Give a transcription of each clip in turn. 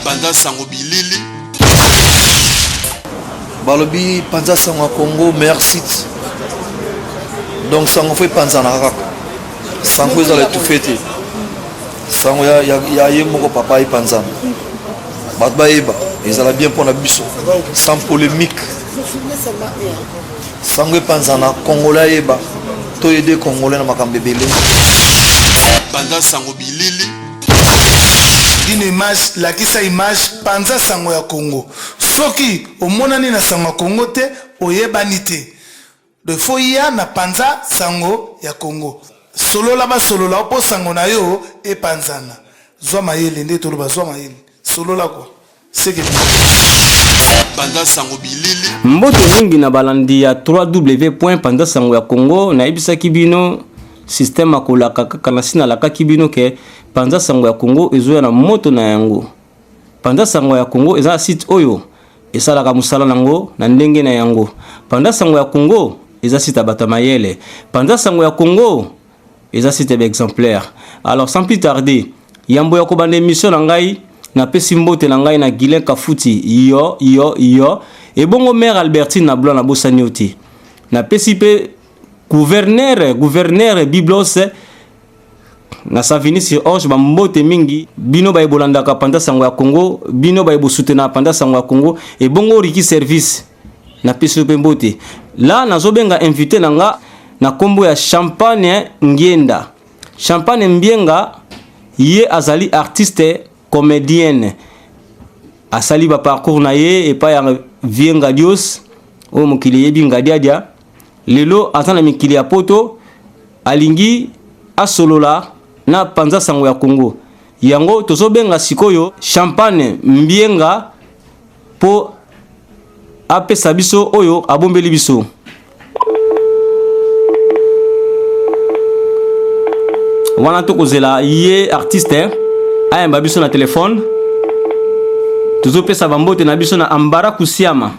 Panda sango bilili. Balobi Panza sango Congo meilleur site. Donc sango fait Panza na kaka. Sango ezala tout fêté. Sango ya yemoko papa et Panza. Batba eba, ezala bien pour na biso. Sans polémique. Sango Panza na Congolais eba. To aider Congolais na makambe belé. Panda sango bilili. Une image, la kisa image Panza sango ya Congo. Soki omonani na sango ya Congo te oyebani te. De foya na Panza sango ya Congo. Solola ba solola opo sango na yo e panzana. Zwa mayele nde toloba zwa mayele. Solola kwa. Seke Panda sango bilili. Mbote mingi na balandi ya www.pandasango ya Congo na ebisaki bino système akolaka kaka na sina laka kibino ke Panza sango ya Congo ezoya na moto na yango. Panza sango ya Congo eza site oyo esalaka musala nango na ndenge na yango. Panza sango ya Congo eza site abata mayele. Panza sango ya Congo eza site exemplaire. Alors sans plus tarder, yambo ya kobanda émission na ngai na pesi mbote na ngai na Guilain Kafuti yo et bongo mère Albertine na blanc na bosani oti. Na pesi pe gouverneur Biblos na Savini sur Orge ba mbote mingi bino ba ebolandaka Panza sango ya Congo, bino ba ebosutena Panza sango ya Congo et bongo riki service na pesi pe mbote. Là nazobenga invité nanga na kombo ya Champagne Ngienda. Champagne Mbienga ye azali artiste comédienne. Asali ba parcours na ye et pa ya vienga dios o mokili yebi ngadiadia. Lelo atana mikili ya poto alingi asolola na Panza sango ya Congo. Yango tozobenga sikoyo Champagne Mbienga po apesa biso oyo abombeli biso. Wana to kozela ye artiste ayamba biso na téléphone. Tuzo pesa bambote na biso na Ambara Kusiama.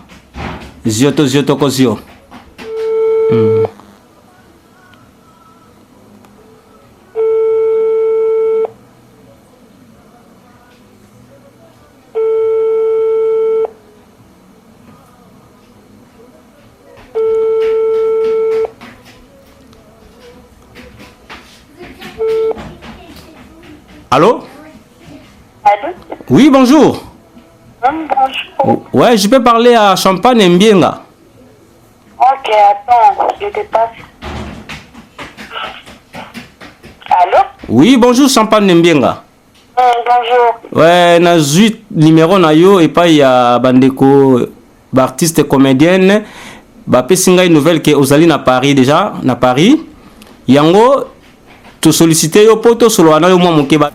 Zioto kozio. Allô? Allô? Oui, bonjour. Bonjour. Ouais, je peux parler à Champagne Mbienga. Ok, attends, je te passe. Allô? Oui, bonjour Champagne Mbienga. Bonjour. Ouais, na 8 numéro na yo et pas ya bandeko artiste comédienne. Ba pesinga une nouvelle que ozali na Paris déjà, na Paris. Yango to solliciter yo poto solo na yo mo mokeba.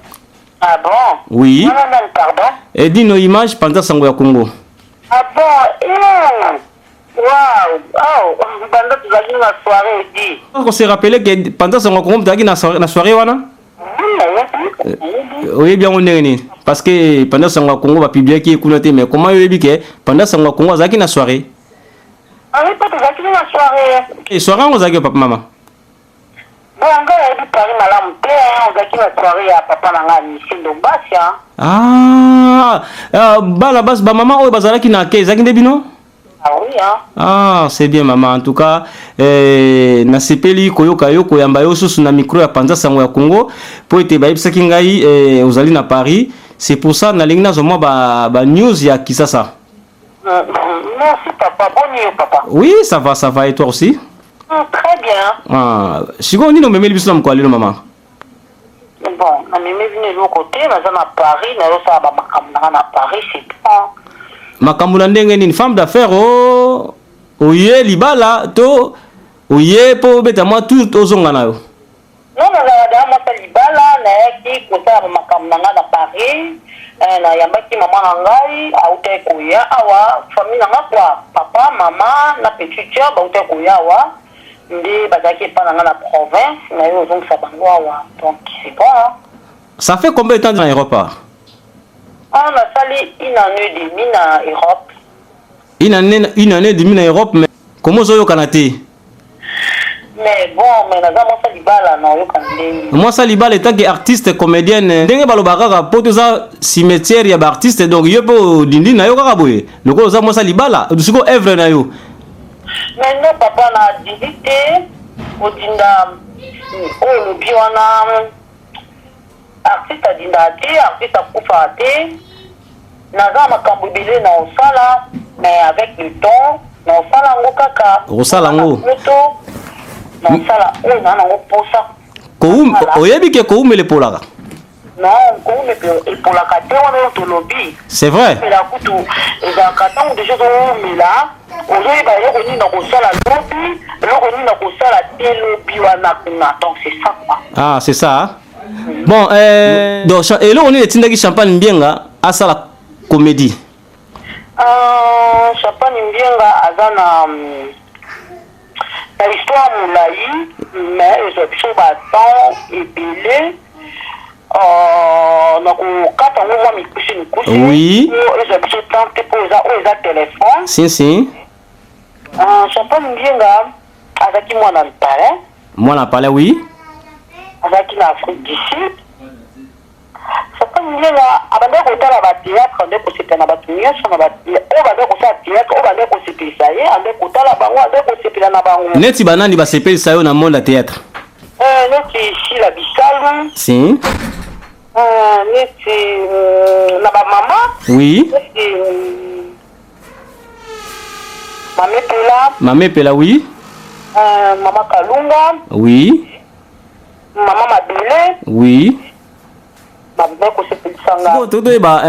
Ah bon? Oui. Non, pardon. Et dis nos images Panza sango ya Congo. Ah bon? Waouh! Oh, pendant que tu vas na soirée dit. On se rappelait que Panza sango ya Congo t'as na soirée wana? Oui, bien on est parce que Panza sango ya Congo va publier qui écoute mais comment yo yebi que Panza sango ya Congo zaki na soirée? Ah oui, pas tu vas na soirée. Et soirée on zaki papa maman. Bon, on va Paris malamu te, on zaki na soirée ya papa nanga Michel Dombasia. Ah, bala bas ba maman oyo bazalaki na ke zaki ndebino? Ah oui, hein. Ah, c'est bien maman en tout cas na sepeli koyoka yoko yamba yo susu na micro ya Panza sango ya Congo po ete ba yebisaki ngai ozali na Paris, c'est pour ça na lingna zo mo ba news ya Kisasa. Merci papa, bonne nuit papa. Oui, ça va et toi aussi? Très bien. Ah, siko ni no memeli biso na mkwali no maman. Bon, on est venu de l'autre côté, mais on a Paris, mais on a Paris, c'est bon. Makambo na ndenge ni femme d'affaires oye libala to oye po beta moi tout ozonga na yo. Non, mais on a libala na qui côté makambo na Paris, na yambaki maman ngai, a ute koya awa, famille na quoi, papa, maman, na petite sœur, ba ute koya awa. Ndi bazaki pa na province, na yo zong sa bango awa. Donc c'est bon. Hein? Ça fait combien de temps dans l'aéroport? On a sali une année et demie en Europe. Une année et demie en Europe, mais comment ça yo kanate? Mais mais bon mais naza mwasa libala na oyoka ndenge mwasa libala etaki artiste comédienne ndenge balobaka kaka po toza cimetière ya baartiste donc yo mpe dindi na yo kaka boye lokola oza mwasa libala siko œuvre na yo mais non papa na dindi te odinda oyo olobi wana artiste adindaka te artiste akufaka te naza makambo ebele na osala mais avec le temps na osala yango kaka okosala yango na osala oyo naa nango mposa oyebi ke koumela epolaka non koumela epolaka te wana oyo tolobi c'est vrai omela kutu ezalaka ntango deja ozoomela ozoyeba eloko nini na kosala lobi eloko nini na kosala te lobi wana kuna donc c'est ça quoi ah c'est ça hein? Bon donc eloko nini etindaki Champagne Mbienga asala comédie Champagne Mbienga aza na histoire molai mais ezwa biso batemps ebele na kokata yango mwa mikusi oui ezwa biso temps te mpo oyo eza telefone si Champagne Mbienga azalaki mwana palais oui azalaki na Afrique du Sud Champagne Mbienga abandaki kotala batheatre nde kosepela na bato nyonso na oyo bandaki kosala theatre oyo bandaki kosepelisa ye andaki kotala bango andaki kosepela na bango neti banani basepelisa yo na monde ya théâtre neti Shila Bisalu si neti na bamama oui neti Mamé Pela oui Mama Kalunga oui Mama Mabele oui bon totoyeba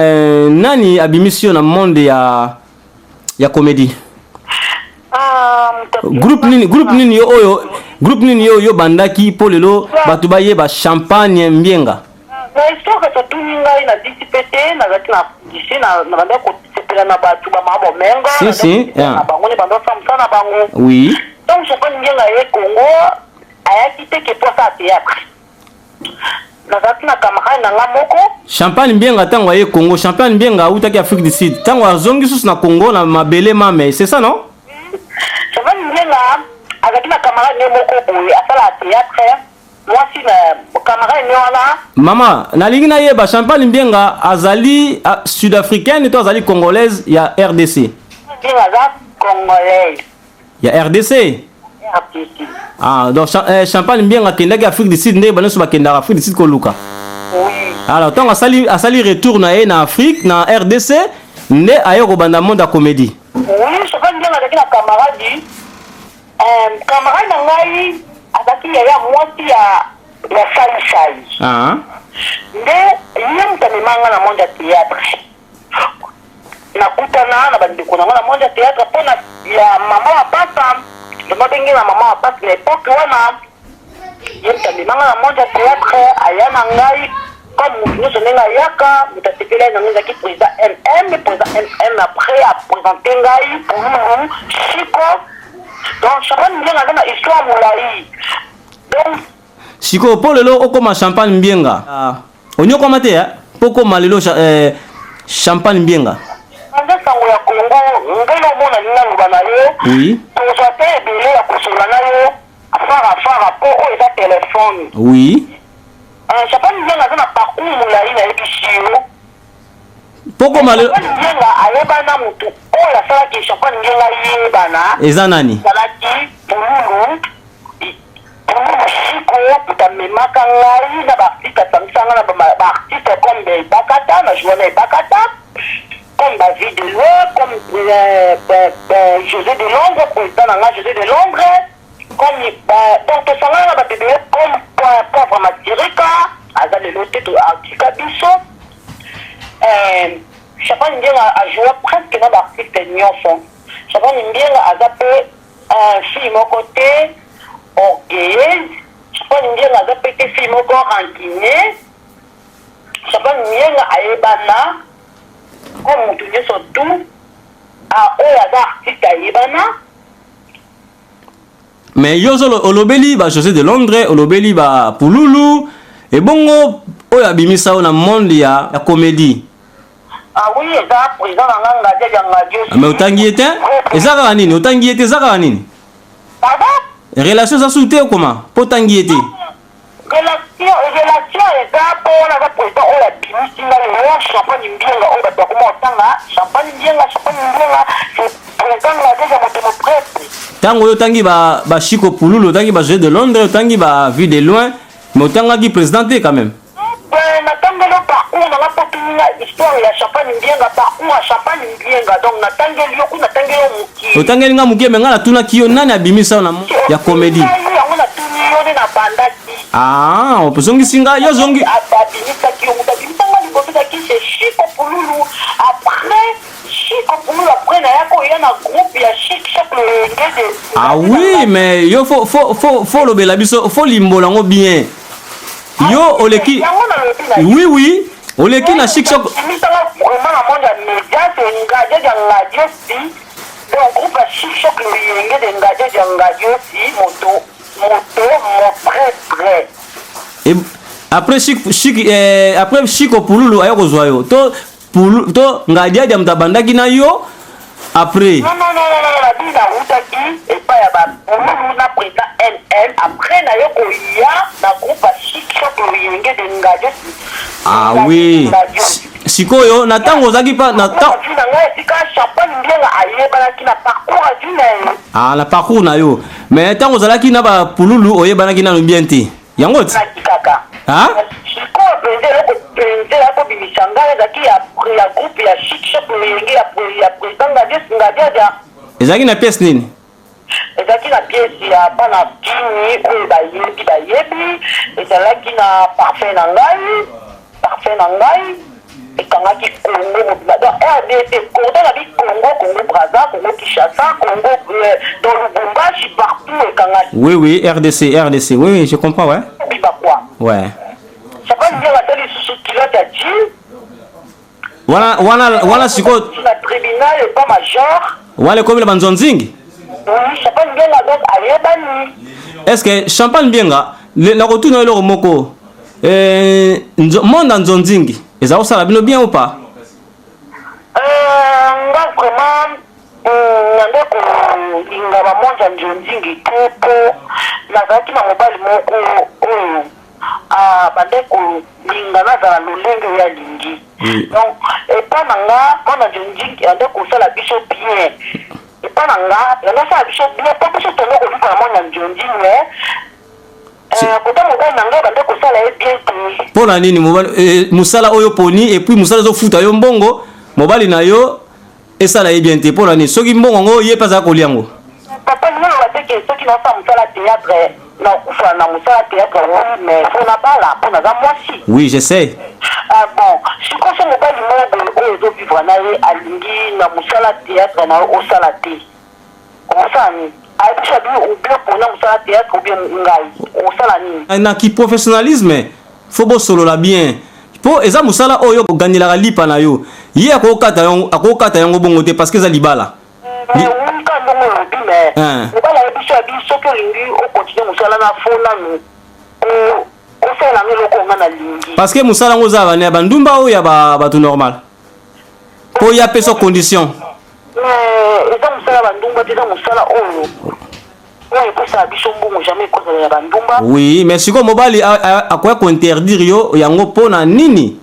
nani abimisi yo na monde ya comédie groupe nini yo oyo bandaki mpo lelo bato bayeba Champagne Mbienga na histoire totuni ngai na disi pe te nazalaki na disi na bandaki kosepela na bato bamama bomenga na bango ne bandosala mosala na bango oui donc Champagne Mbienga ye Congo ayaki te ke mpo asala théâtre nazalaki na camarade na nga moko Champagne Mbienga ntango aye Congo Champagne Mbienga autaki Afrique du Sud ntango azongi susu na Congo na mabele mame c'est ça non Champagne Mbienga azalaki na camarade ne moko boye asala théâtre mwasi na camarade ne wana mama nalingi nayeba Champagne Mbienga azali sud-africaine to azali congolaise ya RDC Mbienga aza congolaise ya RDC ah donc Champagne Mbienga kendaki Afrique du Sud nde banoso bakendaka Afrique du Sud koluka oui alors tant asali retour na ye na Afrique na RDC nde aye kobanda monde ya comédie oui Champagne Mbienga azalaki na camarade na ngai azalaki yaya mwasi ya sai nde ye moto amemanga na monde ya théâtre nakutana na bandeko nango na monde ya théâtre mpona ya mama mapasa ndenge na mama mapasa na epoke wana ye moto amemanga na monde ya théâtre aya na ngai comme motu nyonso ndenge ayaka moto asepeli nango ezalaki président mm après apresente ngai pululu chiko donc Champagne Mbienga aza na histoire molai donc siko po lelo okoma Champagne Mbienga onyokoma te po koma lelo Champagne Mbienga anda sango ya Congo ngelo mona linaloba na yo oui tozwa te ebele ya kosola na yo fara po oyo eza telefone oui Champagne Mbienga aza na parcours molai nayebisi yo po koma lelo Champagne Mbienga ayebana motu oyo asalaki Champagne Mbienga yebana eza nani azalaki pululu chiko utamemaka ngai na baartiste asangisanga na baartiste comme Bakata na journée Bakata comme David Deloi comme José de Londres président na nga José de Londres comme donc tosangana na babebe comme Poivre Masirika aza lelo te atika biso Champagne Mbienga ajoue presque na baartiste nyonso Champagne Mbienga aza pe fille moko te orgueilleuse Champagne Mbienga aza pe te fille moko rancunier Champagne Mbienga ayebana comme motu nyonso tu oyo aza artiste ayebana mais yo olobeli ba José de Londres olobeli ba Pululu ebongo oyo abimisa yo na monde ya comédie oui eza président na nga Ngadia ya Ngadio mais otangi ete eza kaka nini otangi ete eza kaka nini pardon relation za soute comment po tangi ete relation eza mpo wana aza président oyo abimisinga lelo champagne mbienga oyo bato bakoma otanga champagne mbienga président ngadiaja motemo prêtre ntango oyo otangi bashiko pululu otangi bajeu de londres otangi bavue de loin mais otangaki président te quand même natangeli parcours nanga mpo tuninga histoire ya champagne mbienga parcours ya champagne mbienga donc natangeli yo ku natangeli yo mokie otangeli nga mokie me nga natunaki yo nani abimisa na ya comédie yango natuni yo nde na bandaki ozongisi nga yo zongi abimisaki yo moto abimisanga liboso ezaki c'est Chico Pululu après nayaka oya na groupe ya Chic chaque lenge de oui mais yo fo lobela biso fo limbola ngo bien yo oleki oui oleki na Chic Shop vraiment na monde ya média c'est ngadia ya ngadio si donc groupe ya Chic Shop lenge de ngadia ya ngadio si moto mon très et après après Chico Pululu ayo kozwa yo to ngadia ya mtabandaki na yo après non la utaki et pas ya ba Pululu na président NL après na yo koya na groupe Chic Shop lenge de ngadio si oui sikoyo na tango ozaki pa na tango na parcours na yo mais tango ozalaki na ba pululu oyebanaki nano bien te yango ti ezalaki na pièce nini ezalaki na pièce ya bana kini oyo bayebi ezalaki na parfum na ngai ekangaki Congo mobima donc RDC Congo na bi Congo Brazza Congo Kinshasa Congo dans Lubumbashi partout ekangaki oui RDC oui je comprends ouais biba quoi ouais ça pas dire la télé sous pilote à Dieu wana siko na tribunal et pas major wale comme le banzonzingi oui ça pas bien la donc ayebani est-ce que champagne bienga na kotuna eloko moko monde nzonzingi eza osala bino bien ou pas nga vraiment nande kolinga bamonja nzonzingi te po nazalaki na mobali moko oyo bande kolinga nazala lolenge oyo alingi donc epa na nga mwana nzonzingi ande kosala biso bien epa na nga yande osala biso bien po biso tongo kolika na mwana nzonzingi kota mobali na ngai bande kosala ye bien te mpo na nini mosala oyo poni et puis mosala ezofuta yo mbongo mobali na yo esala ye bien te mpo na nini soki mbongo yango ye mpe azala kolia yango papa naloba te ke soki nasala mosala théâtre nakufa na mosala théâtre oui mais fo nabala mpo naza mwasi oui je sais bon sikoso mobali moko oyo ezovivre na ye alingi na mosala théâtre na yo osala te omosala nini ayebiso abi obien mpona mosala théâtre obien ngai osala nini na kiprofessionnalisme fo bosolola bien mpo eza mosala oyo ogandelaka lipa na yo ye akokata yango bongo te parce que eza libala wika ndongo olobi mais mobali ayebiso abi soki olingi okontinue mosala na fo nanu osala yango eloko onga na lingi parce que mosala yango oza ya bandumba oyo ya bato normal mpo ya peso condition eza mosala bandumba te eza mosala oyo oyo ekosala biso mbongo jamais ekozala ya bandumba oui mais sikoyo mobali akoya kointerdire yo yango mpo na nini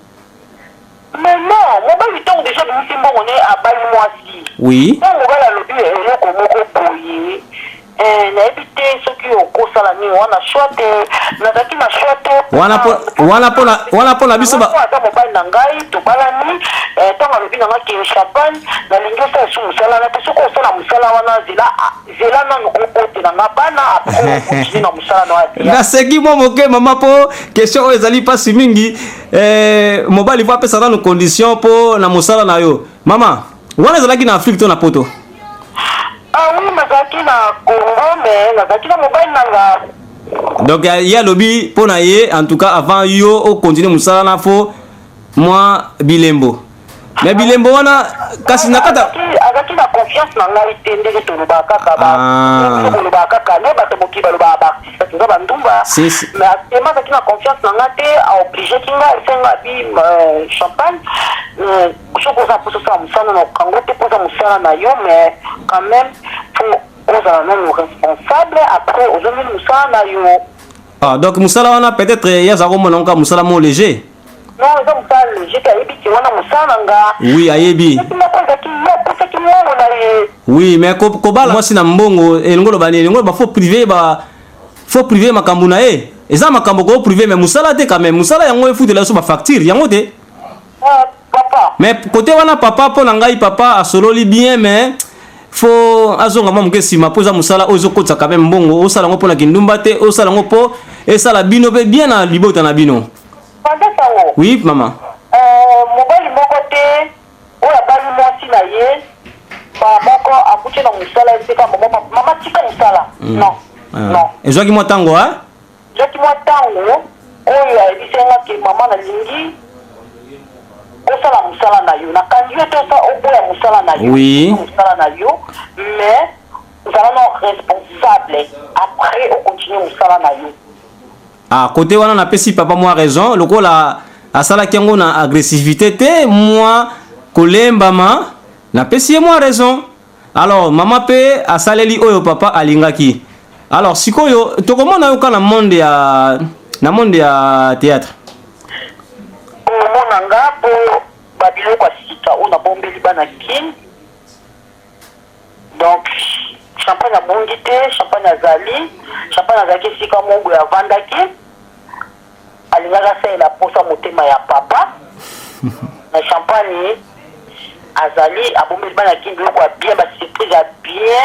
mais non mobali ntongo déjà bimisi mbongo ne abali mwasi oui ntango mobali alobi eloko moko boye nayebi te soki okosala nini wana shwa te nazalaki na shwa te wana mpo na biso aza mobali na ngai tobalani ntango alobi na ngai ke champagne nalingi osala esu mosala na te soki osala mosala wana zela nano okotela nga bana apres na mosala na wana naseki mwa moke mama mpo question oyo ezali mpasi mingi mobali fo apesa nano condition mpo na mosala na yo mama wana ezalaki na afrique to na poto oui nazalaki na Congo mais nazalaki na mobali nanga donc ye alobi mpo na ye en tout cas avant yo okontinue mosala na fo mwa bilembo mais bilembo wana kasi na kata azalaki na confiance na ngai te ndenge tolobaka kaka kolobaka kaka ne bato moki balobaka baartiste toza bandumba mais actuellement azalaki na confiance na ngai te aobligeki ngai esenga bi champagne soki oza mposo osala mosala na okango te mpoza mosala na yo mais quand même ozala nano responsable après ozomeli mosala na yo. Ah, donc musala wana peut-être yaza komona nka musala mo léger. Non, eza mosala léger kayebi ti wana mosala na nga. Oui, ayebi. Oui, mais kobala mwasi na mbongo elongolo bani elongolo ba faut privé makambo na ye. Eza makambo ko privé mais musala te quand même. Musala yango efuti la so ba facture yango te. Papa. Mais côté wana papa po na ngai papa asololi bien mais faut azonga mamu ke sima poza musala ozo kotsa quand même mbongo osala ngo pona kindumba te osala ngo po esala bino be bien na libota na bino. Panda sango. Oui maman. Mobali moko te oya bali mwasi na ye ba moko akuche na musala esika mama tika musala. Non. Non. Ezwaki mwa tango hein? Ezwaki mwa tango oyo ayebisenga ke mama na lingi osala musala na yo nakangi yo te oboya musala na yo. Oui. Musala na yo mais ozala no responsable après okontinue musala na yo. Ah, côté wana na pesi papa moi raison lokola asala kiango na agressivité te moi kolembama na pesi moi raison. Alors mama pe asaleli oyo papa alingaki. Alors sikoyo tokomona yo kana monde ya théâtre. Mona nga po babilo kwa sika ona bombeli bana kin. Donc champagne abongi te, champagne azali sika mongo ya vandaki. Alingaka sala posa motema ya papa. Na champagne azali abombeli bana kin biloko ya bien ba surprise ya bien.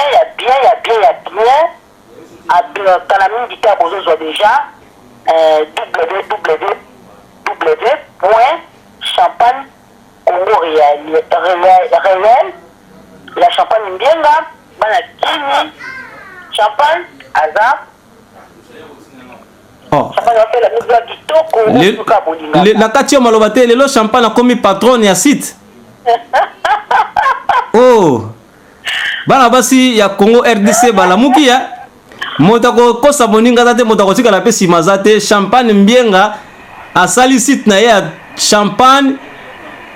Kana mingi te abozozwa déjà www.champagne Congo réel la champagne mbienga bana kini champagne aza champagne va faire la musique kitoko na kati ya maloba te lelo champagne akomi patron ya site. Oh bana basi ya Congo RDC balamuki ya motako kosa moninga tate motako tika la pesi mazate champagne mbienga asali site na ya champagne.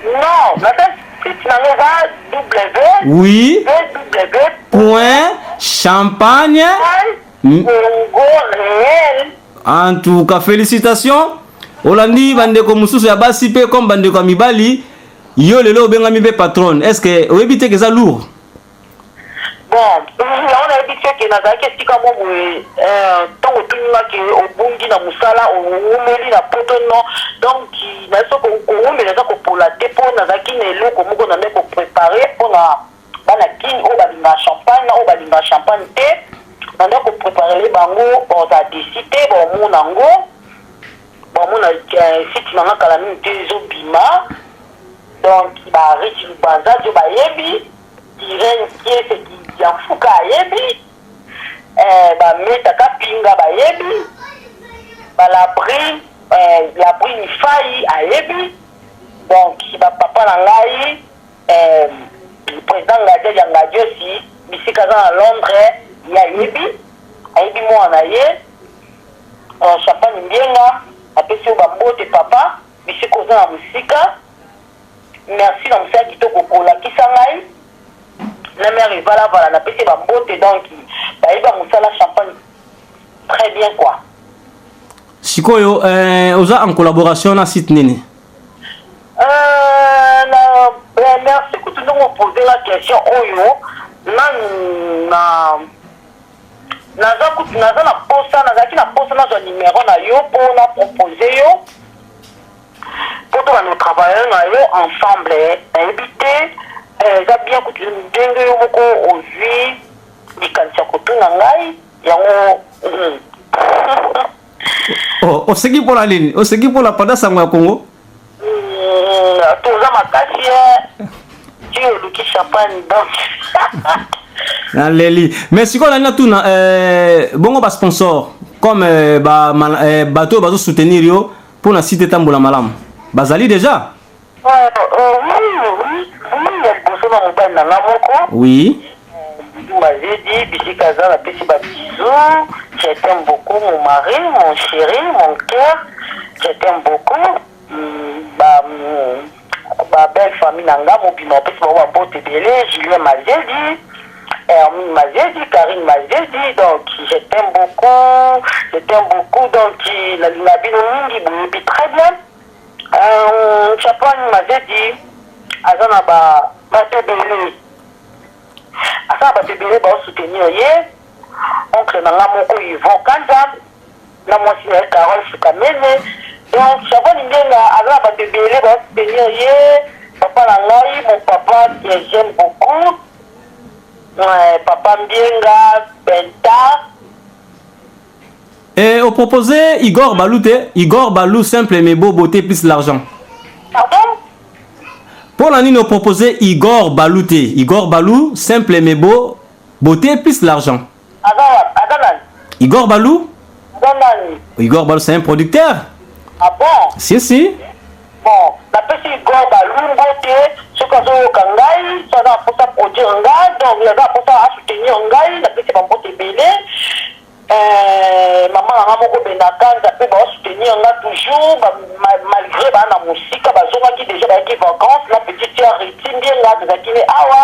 Non, maintenant site na ya oui .champagne Congo réel. En tout cas félicitations Olandi bandeko mususu ya basi pe comme bandeko ya mibali yo lelo bengami be patron. Est-ce que oyebite que ça lourd? Bon, on a dit que na zaki sika mo tango tuninga ke obungi na musala omeli na poto non donc na soko ko omeli za ko pola depo na zaki na eloko moko na meko préparer pour na bana kin o balinga champagne te na ko préparer les bango on a décidé bon mon nango bon mon site na kala minute zo bima donc ba riche banza jo ba yebi irene qui est qui ya fuka yebi ba meta kapinga ba yebi ba l'abri ni failli a yebi donc ba papa na ngai le président Ngadja ya Ngadja si bisika za Londres ya yebi ayebi mo na ye champagne mbienga apesi ba mbote papa bisika za na musika merci na musika kitoko kola kisangai la mère est voilà na pesi ba mbote donc ba musala champagne très bien quoi. Sikoyo oza en collaboration na site nini? Merci que tu nous poser la question oyo naza na posta na numéro na yo pour na proposer yo pour toi nous travailler na yo ensemble éviter ça bien que tu ndenge yo moko ozwi likanisa kotuna ngai yango oseki pour la ligne oseki pour la pada sango ya Congo toza makasi tu oluki champagne donc Leli. Mais si on a tout bon ba sponsor comme bateau bateau soutenir yo pour na cité tambola malam. Bazali déjà? Oui. Je t'aime beaucoup mon mari, mon chéri, mon cœur. Je t'aime beaucoup. Belle famille nanga mobima pesi ba bote belé Julien Mazedi. Hermine Mazedi, Karine Mazedi, donc je t'aime beaucoup, donc la bino mingi très bien. Chapeau Mazedi, azana ba tebele. Asa ba tebele ba soutenir ye. Oncle nanga moko Yvon Kanza, na mwasi ya Carole Fukamene. Donc chapeau ningenga azana ba tebele ba soutenir ye. Papa Langai, mon papa que j'aime beaucoup. Papa Mbienga, Benta. Et on proposait Igor Balou simple mais beau, beauté plus l'argent. Pardon? Pour l'année, on proposait Igor Balou simple mais beau, beauté plus l'argent. Adanan. Igor Balou? Adanan. Igor Balou, c'est un producteur. Ah bon? Si. Bon, la petite Igor Balou, beauté, ce qu'on a au Kangai, ça va pour ça produire un gars, donc il va pour ça soutenir un gars, la petite beauté belé. Maman a moko benakan ça peut soutenir là toujours malgré la musique bazonga qui déjà qui vacances la petite sœur Ritine bien là de qui est awa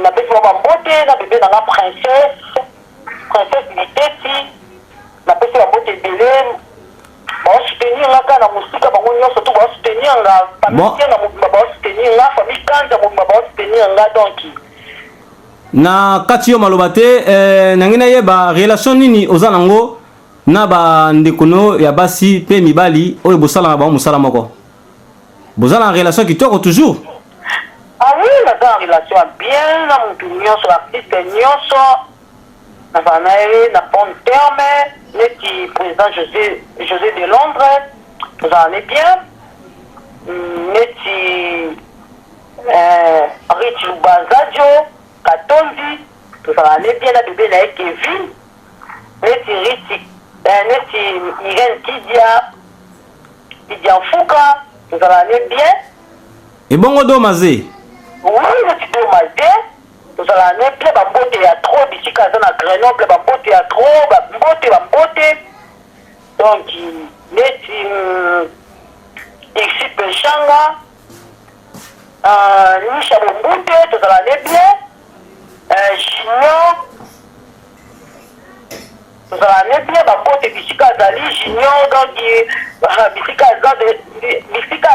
na bébé maman beauté na bébé na princesse Liteti na petite la beauté belé soutenir là quand la musique bango nyonso tout soutenir là famille na soutenir là famille Kanza soutenir là donc na kati yo malobate nangina yeba relation nini ozanango na ba ndekono ya basi pe mibali oyo bosala na ba musala moko bozala en relation kitoko toujours. Ah oui, na relation bien na mutu nyonso artiste nyonso na banaye na bon terme neti président José de Londres tozalane bien neti Rich Lubanzadio Katondi, tout ça va aller bien à bébé là Kevin, neti Irène Kidia Fouka, tout ça va aller bien. Et bon odo mazé. Oui, neti do mazé, tout ça va aller bien. Bambote ya trop, d'ici quand on a Grenoble, bambote ya trop, bambote. Donc neti ici Pechanga, Nisha Bomboute, tout ça va aller bien. Junior, nous allons bien babote bisika zali Junior donc bisika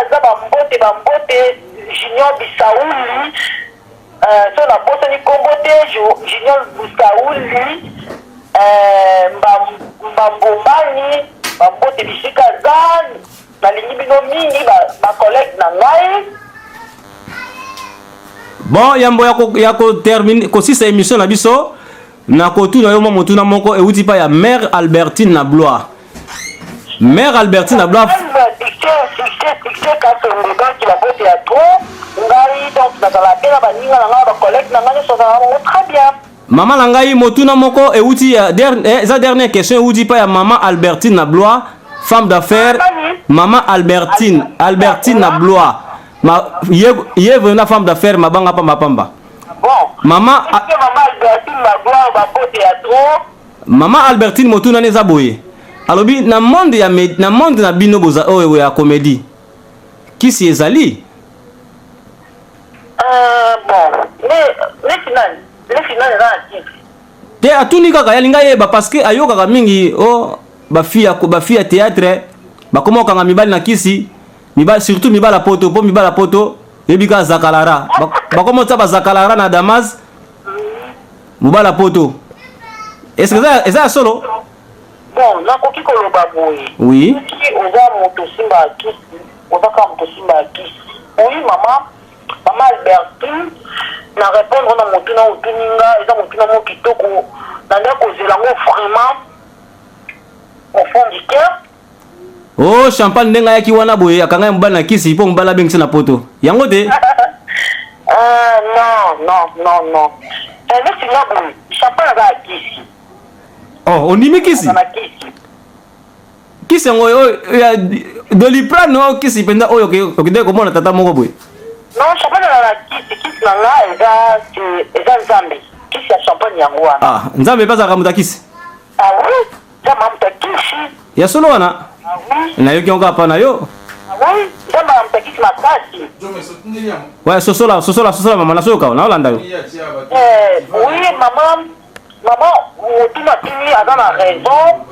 za bambote Junior Bisaouli so na bosa ni kombote Junior Bisaouli mbambomani bambote bisika za na lingi bino mingi ba collègue na ngai. Bon yambo yako termine ko sisa émission na biso na ko tu na yo motu na moko e uti pa ya mère Albertine na Blois. Mère Albertine na Blois. Maman langai motu na moko e uti za dernière question e uti pa ya maman Albertine na Blois, femme d'affaires. Maman Albertine na Blois. Yé venant femme d'affaires mabanga pa mapamba. Bon. Maman Albertine Magloire va poter à trop. Maman Albertine motuna neza boye. Alobi na monde na bino boza oyo ya comédie. Qui si ezali? Bon. Les finales là qui. Te atuni kaka yalinga yeba parce que ayoka ka mingi bafia théâtre bakoma kanga mibali na kisi. Surtout mibala poto yebika zakalara bakoma tsaba zakalara na Damas mibala poto est-ce que ça solo bon na koki koloba boye oui ki oza moto simba kisi oza ka moto simba kisi oui maman Albertine na répondre na moto na utuninga eza moto na mo kitoko na ndako zelango vraiment au fond du cœur. Oh champagne ndenga yaki wana boye akanga mbala na kisi po mbala bengisa na poto yango te non mais c'est là bon champagne va kisi on dit kisi kisi ngo ya Doliprane kisi penda oyo okide ko mona tata moko boye non champagne na kisi na nga eza nzambe kisi ya champagne yango wana nzambe pasa kamuta kisi oui nzambe amuta kisi ya solo wana na yo kionga pa na yo nzambe amtakisi makasi. Ouais, sosola mama nasoka na olanda yo. Oui, maman motuna tini aza na raison.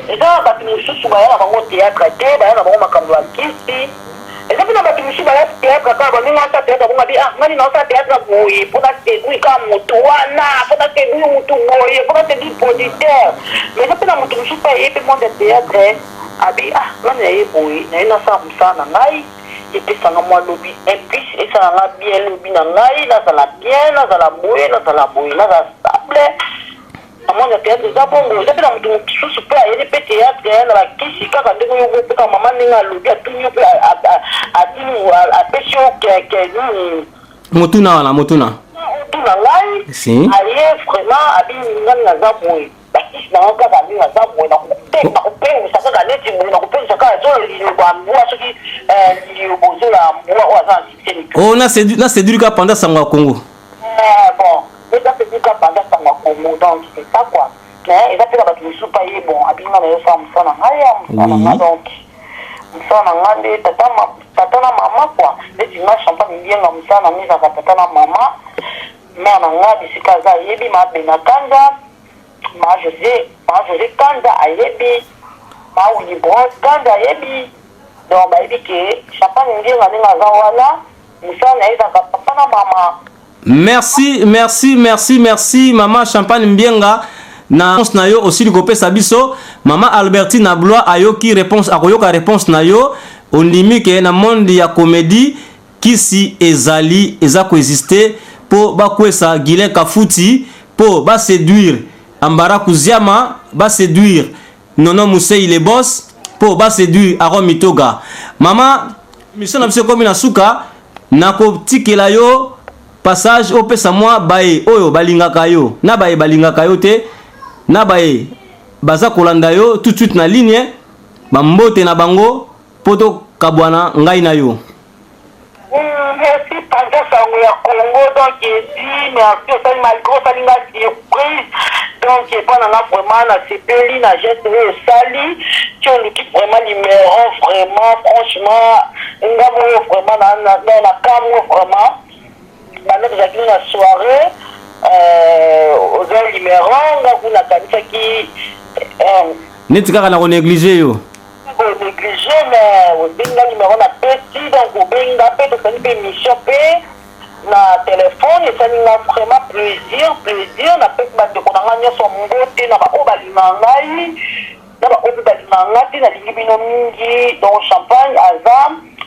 Eza bato mosusu baya na bango théâtre te, baya na bango makambo ya kisi. Eza mpe na bato mosusu baya théâtre kaka baninga asa théâtre bonga bi ngani na osa théâtre boye mpona sedui kaka moto wana mpona sedui motu boye mpona sedui producteur. Mais eza mpe na moto mosusu aye mpe monde théâtre abi ngani naye boye naye nasala mosala na ngai epesanga mwa lobi implice esalanga bien lobi na ngai nazala bien nazala boye nazala stable amona théâtre eza bongo eza mpe na moto mosusu mpe ayeli mpe théâtre na bakisi kaka ndenge oyo mpe kaka mama ndenge alobi atuni yo mpe apesi yo keke nini motuna wana motuna ngai aye vraiment abi ngani naza boye bakisi nango kaka ndenge naza boye nakopengisa kaka neti boye nakopengisa kaka zo lilobo ya mbwa soki lilobo zo ya mbwa oyo aza na succès na séduire kaka pendant sango ya Congo. Bon eza peut-être kaka pendant sango ya Congo donc c'est ça quoi mais eza mpe na bato mosusu pa ye bon abinga na yo sala mosala na ngai ya mosala na nga donc mosala na nga nde tata na mama quoi neti nga champagne mbienga mosala na nga ezaka tata na mama mare na nga bisika aza ayebi mabena kanda ma José kanda ayebi ma Wilibron kanda ayebi donc bayebi ke champagne mbienga ndenge aza wana mosala na ye ezaka papa na mama. Merci maman Champagne Mbienga na réponse na yo aussi likopesa biso maman Albertine Ablois ayoki réponse akoyoka réponse na yo ondimi ke na monde ya comédie kisi ezali eza coexister po bakwesa Guilain Kafuti po ba séduire Ambara Kuziama ba séduire Nono Musei les boss po ba séduire Aron Mitoga. Maman mission na biso komi na suka nakotikela yo passage opesa mwa baye oyo balingaka yo na baye balingaka yo te na baye baza kolanda yo tout de suite na ligne bambote na bango poto kabwana ngai na yo. Merci Panza sango ya Congo donc edi merci osali malgré osali nga surprise donc epona nga vraiment na sepeli na geste oyo osali ti oluki vraiment numéro vraiment franchement nga moyo vraiment na kam oyo vraiment bana tozalaki na soirée oza numéro nga kuna kanisaki neti kaka na konéglige yo négligé mais obenga numéro na peti donc obenga mpe tosali mpe émission mpe na telefone esali nga vraiment plaisir napesi bandeko na nga nyonso mbote na baoyo balinga ngai na baoyo mpe balinga nga te nalingi bino mingi donc champagne aza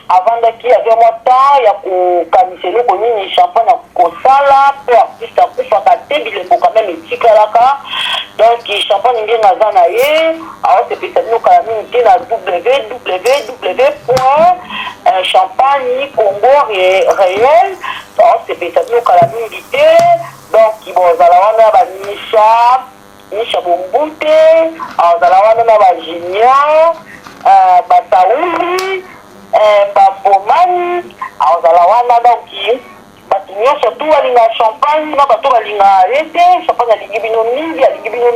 avandaki azwa mwa temps ya kokanisa eloko nini champagne akosala mpo artiste akufaka te bilembo quand même etikalaka donc champagne ngenga aza na ye aosepesa bino kala mingi te na www champagne congo réel aosepesa bino kala mingi te donc bozala wana banisha bombute azala wana na bagénial basauli bambomani azala wana donc bato nyonso tu balinga champagne na bato balinga ye te champagne alingi bino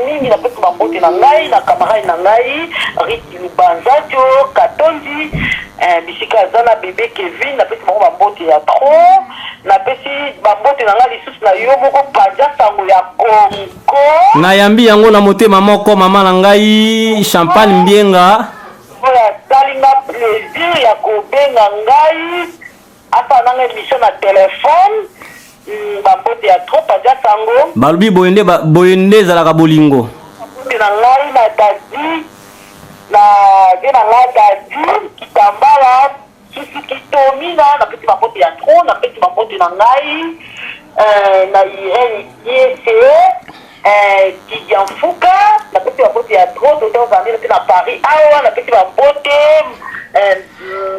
mingi napesi bambote na ngai na camarade na ngai riti lubanza tio katondi bisika aza na bebe Kevin napesi bango bambote ya tro napesi bambote na ngai lisusu na yo moko Panza sango ya Congo nayambi yango na motema moko mama na ngai Champagne Mbienga oya salinga plaisir ya kobenga ngai ata nanga émission na telefone bambote ya trop Panza sango balobi boyende ezalaka bolingo na ngai na dadi na ngai dadi kitambala susu kitomina napesi bambote ya trop napesi bambote na ngai na Irene Yese Didian Fouka napesi bambote ya trop tozozandela mpe na Paris awa napesi bambote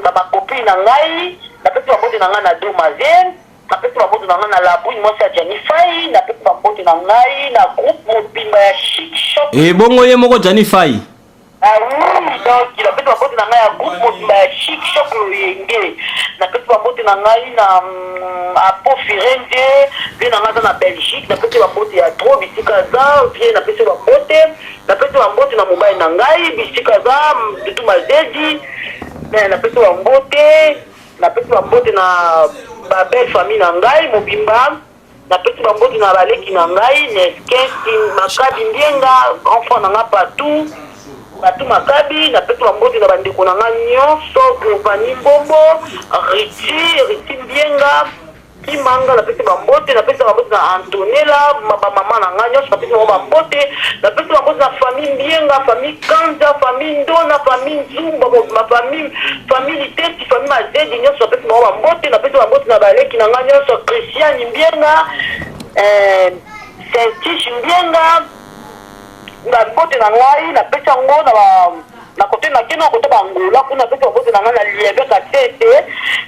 na bakopine na ngai napesi bambote na ngai na Domazen napesi bambote na ngai na Labouine mwasi ya Janifai napesi bambote na ngai na groupe mobimba ya Chic Shop ebongo ye moko Janifai oui donc napesi bambote na ngai ya groupe mobimba ya Chic Shop Loyenge napesi bambote na ngai na apo Firenze mpe na ngai aza na Belgique napesi bambote ya tro bisika aza vie napesi bambote na mobali na ngai bisika aza Dudu Mazedi napesi wa mbote na ba belle famille na ngai mobimba napesi ba mbote na baleki na ngai neskesi makabi mbienga enfant na nga partout makabi napesi ba mbote na bandeko na nga nyonso Giovanni Mbombo Riti mbienga Kimanga napesi ba mbote na Antonella mama na nga nyonso napesi ba mbote napesi ba mbote na famille mbienga famille Kanza famille Ndona famille Zumba ma famille Teti famille Mazedi nyonso napesi ba mbote napesi ba mbote na baleki na nga nyonso Christian mbienga Saint-Tiche mbienga na mbote na ngai napesi ngo na kote na kino kote bangola kuna pesa mbote na nga na liebe ka tete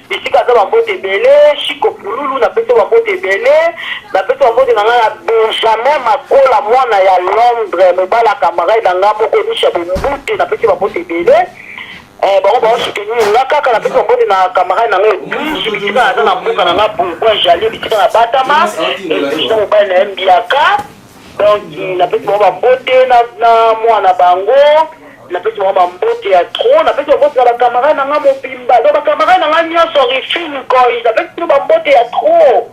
bisika za mbote bele shiko pululu na pesa mbote bele na pesa mbote na nga na Benjamin Makola mwana ya Londres mebala kamara na nga moko nisha mbote na pesa mbote bele ba soutenir na kaka na pesa mbote na kamara na nga plus bisika za na mboka na nga pourquoi j'allais bisika na Batama et puis na ba na Mbiaka donc na pesa mbote na mwana bango napesi mwa mbote ya trop napesi mbote na bakamara na nga mobimba donc bakamara na nga nyonso refine koy napesi mbote ya trop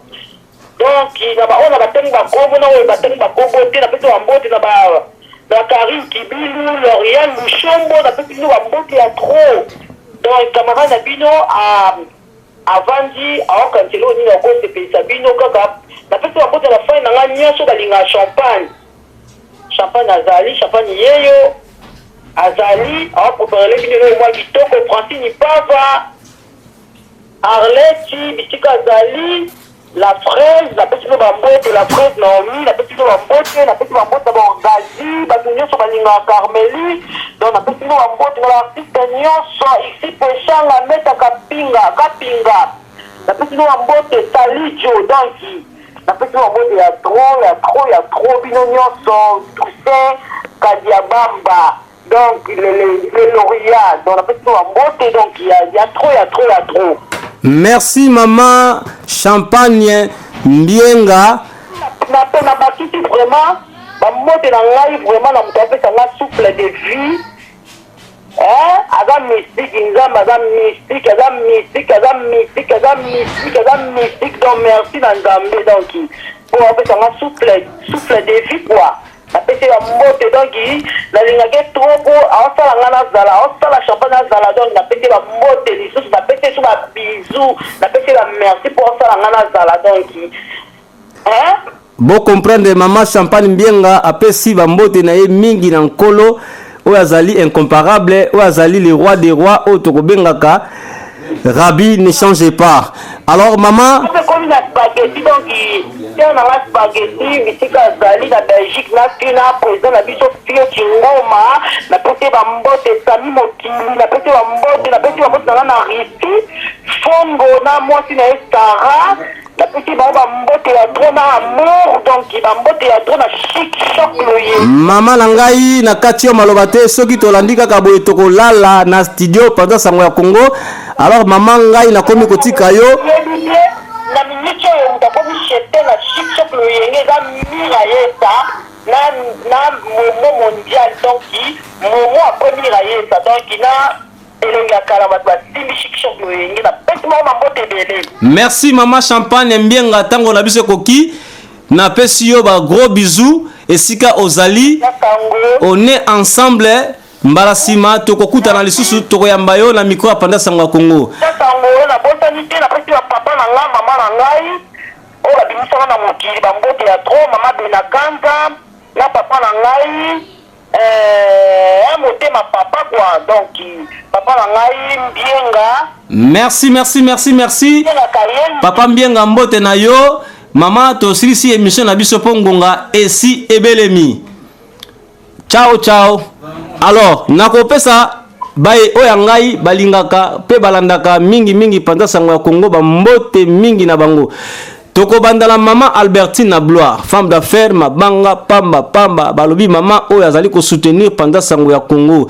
donc na baona batengi bakombo na oyo batengi bakombo te napesi mbote na Karim Kibilu L'Oréal Lushombo napesi mbote ya trop donc kamara na bino avandi aokanselo nini akosepelisa bino kaka napesi mbote na fai na nga nyonso balinga champagne azali champagne yeyo azali awapoparele bino mwa kitoko Francine Pava Arlette bisika azali la fraise napesi bino bambote la fraise Naomi napesi bino bambote napesi bambote na baorgazi bato nyonso balinga Carmeli donc napesi bino bambote na baartiste nyonso ici peshanga meta kapinga napesi bino bambote Salijo donc napesi bino bambote ya trop bino nyonso Toussaint Kadiabamba donc le lauréat dans la petite mbote donc il y a trop. Merci maman Champagne Mbienga. Na bakiti vraiment ba mbote na ngai vraiment na mutape sanga souffle de vie. Aga mystique nzamba aga mystique donc merci na nzambe donc pour appeler sanga souffle de vie quoi. napesi ya mbote donc nalingaki trop aosala nga nazala aosala champagne nazala donc napesi ya mbote lisusu napesi so babizu napesi ya merci po osala nga nazala donc bo comprendre mama Champagne Mbienga apesi bambote na ye mingi na nkolo oyo azali incomparable oyo azali le roi des rois oyo tokobengaka Rabbi ne changez pas. Alors maman comme la spaghetti donc on a la spaghetti bisika zali na Belgique na kina président na biso Fio Chingoma na pote ba mbote Sami Mokili na pote ba mbote na Rifi Fongo na mwasi na Estara la petite bamba mbote ya drona amour donc ba mbote ya drona chic choc loye mama langai na kati yo maloba te soki tolandi kaka boye tokolala na studio pendant sango ya Congo alors mama ngai na komi kotika yo na minute yo ndakomi chete na chic choc loye ngeza mira yesa na momo mondial donc momo a mira yesa donc na merci maman Champagne Mbienga tango na biso koki na pesi yo ba gros bisous esika ozali on est ensemble mbalasima tokokuta na lisusu tokoyamba yo na micro apanda sango Congo na botani te na pesi ya papa na nga mama na ngai o la bimisana na mokili ba mbote ya trop mama Benakanza na papa na ngai motema papa quoi donc papa na ngai Mbienga merci papa Mbienga mbote na yo mama to silisi émission na biso pongonga esi ebelemi ciao alors nakopesa baye oya ngai balingaka pe balandaka mingi panda sango ya Congo ba mbote mingi na bango toko bandala mama Albertine na Bloire femme d'affaires mabanga pamba balobi mama oyo azali ko soutenir pendant sango ya Congo